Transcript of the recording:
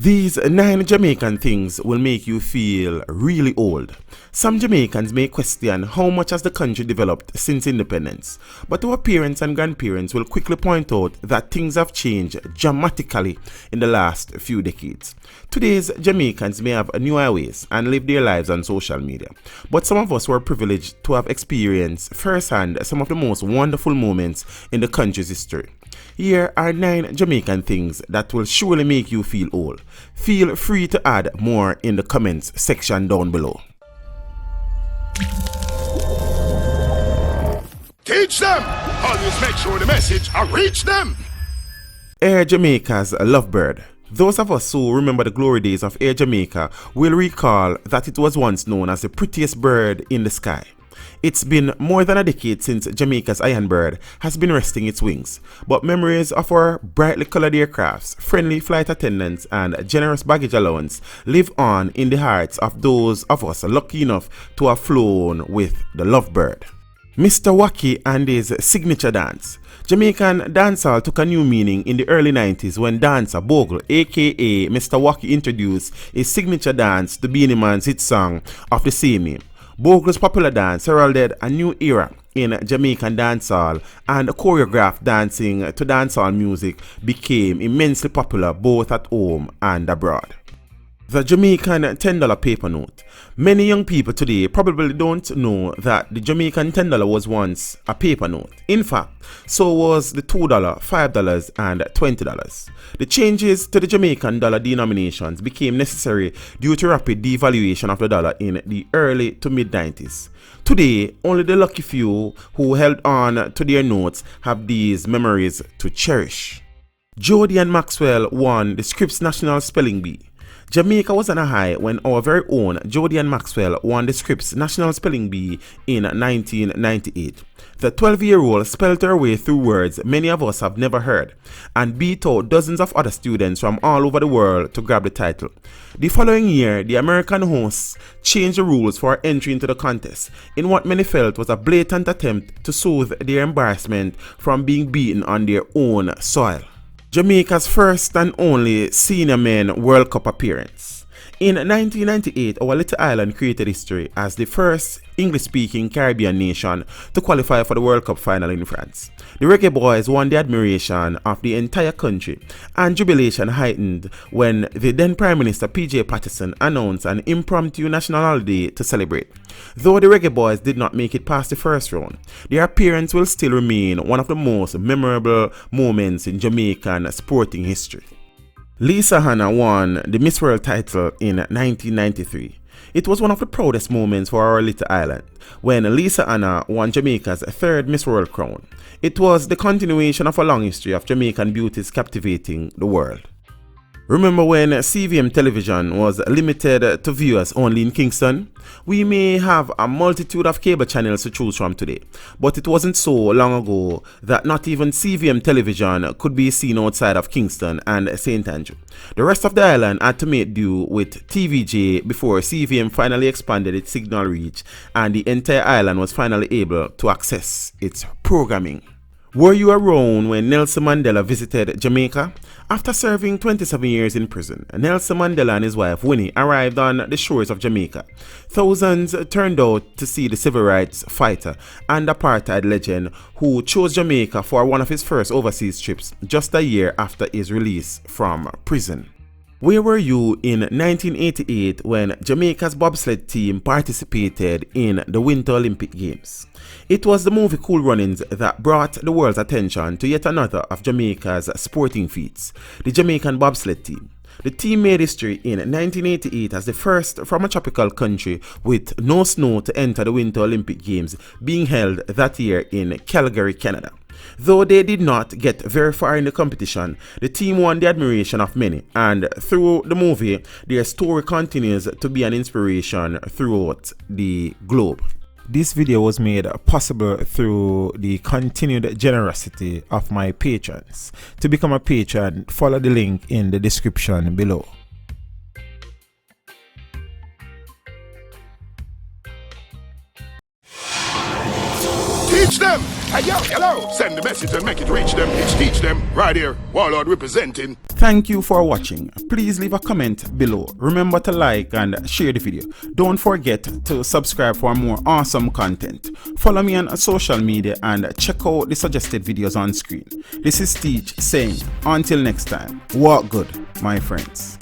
These 9 Jamaican things will make you feel really old. Some Jamaicans may question how much has the country developed since independence, but our parents and grandparents will quickly point out that things have changed dramatically in the last few decades. Today's Jamaicans may have new ways and live their lives on social media, but some of us were privileged to have experienced firsthand some of the most wonderful moments in the country's history. Here are 9 Jamaican things that will surely make you feel old. Feel free to add more in the comments section down below. Teach them! Always make sure the message reach them! Air Jamaica's Lovebird. Those of us who remember the glory days of Air Jamaica will recall that it was once known as the prettiest bird in the sky. It's been more than a decade since Jamaica's Iron Bird has been resting its wings, but memories of our brightly colored aircrafts, friendly flight attendants, and generous baggage allowance live on in the hearts of those of us lucky enough to have flown with the Lovebird. Mr. Wacky and his signature dance. Jamaican dancehall took a new meaning in the early 90s when dancer Bogle, aka Mr. Wacky, introduced his signature dance to Beenie Man's hit song of the same name. Bogle's popular dance heralded a new era in Jamaican dancehall, and choreographed dancing to dancehall music became immensely popular both at home and abroad. The Jamaican $10 paper note. Many young people today probably don't know that the Jamaican $10 was once a paper note. In fact, so was the $2, $5, and $20. The changes to the Jamaican dollar denominations became necessary due to rapid devaluation of the dollar in the early to mid-90s. Today, only the lucky few who held on to their notes have these memories to cherish. Jody and Maxwell won the Scripps National Spelling Bee. Jamaica was on a high when our very own Jody and Maxwell won the Scripps National Spelling Bee in 1998. The 12-year-old spelled her way through words many of us have never heard and beat out dozens of other students from all over the world to grab the title. The following year, the American hosts changed the rules for entry into the contest in what many felt was a blatant attempt to soothe their embarrassment from being beaten on their own soil. Jamaica's first and only Senior Men World Cup appearance. In 1998, our little island created history as the first English-speaking Caribbean nation to qualify for the World Cup final in France. The Reggae Boys won the admiration of the entire country, and jubilation heightened when the then Prime Minister P.J. Patterson announced an impromptu national holiday to celebrate. Though the Reggae Boys did not make it past the first round, their appearance will still remain one of the most memorable moments in Jamaican sporting history. Lisa Hanna won the Miss World title in 1993. It was one of the proudest moments for our little island when Lisa Hanna won Jamaica's 3rd Miss World crown. It was the continuation of a long history of Jamaican beauties captivating the world. Remember when CVM television was limited to viewers only in Kingston? We may have a multitude of cable channels to choose from today, but it wasn't so long ago that not even CVM television could be seen outside of Kingston and St. Andrew. The rest of the island had to make do with TVJ before CVM finally expanded its signal reach and the entire island was finally able to access its programming. Were you around when Nelson Mandela visited Jamaica? After serving 27 years in prison, Nelson Mandela and his wife Winnie arrived on the shores of Jamaica. Thousands turned out to see the civil rights fighter and apartheid legend who chose Jamaica for one of his first overseas trips just a year after his release from prison. Where were you in 1988 when Jamaica's Bobsled team participated in the Winter Olympic Games? It was the movie Cool Runnings that brought the world's attention to yet another of Jamaica's sporting feats, the Jamaican Bobsled team. The team made history in 1988 as the first from a tropical country with no snow to enter the Winter Olympic Games being held that year in Calgary, Canada. Though they did not get very far in the competition, the team won the admiration of many, and through the movie, their story continues to be an inspiration throughout the globe. This video was made possible through the continued generosity of my patrons. To become a patron, follow the link in the description below. Teach them! Hey, yo, hello. Send the message and make it reach them. It's teach them. Right here. Warlord representing. Thank you for watching. Please leave a comment below. Remember to like and share the video. Don't forget to subscribe for more awesome content. Follow me on social media and check out the suggested videos on screen. This is Teach saying, until next time, walk good, my friends.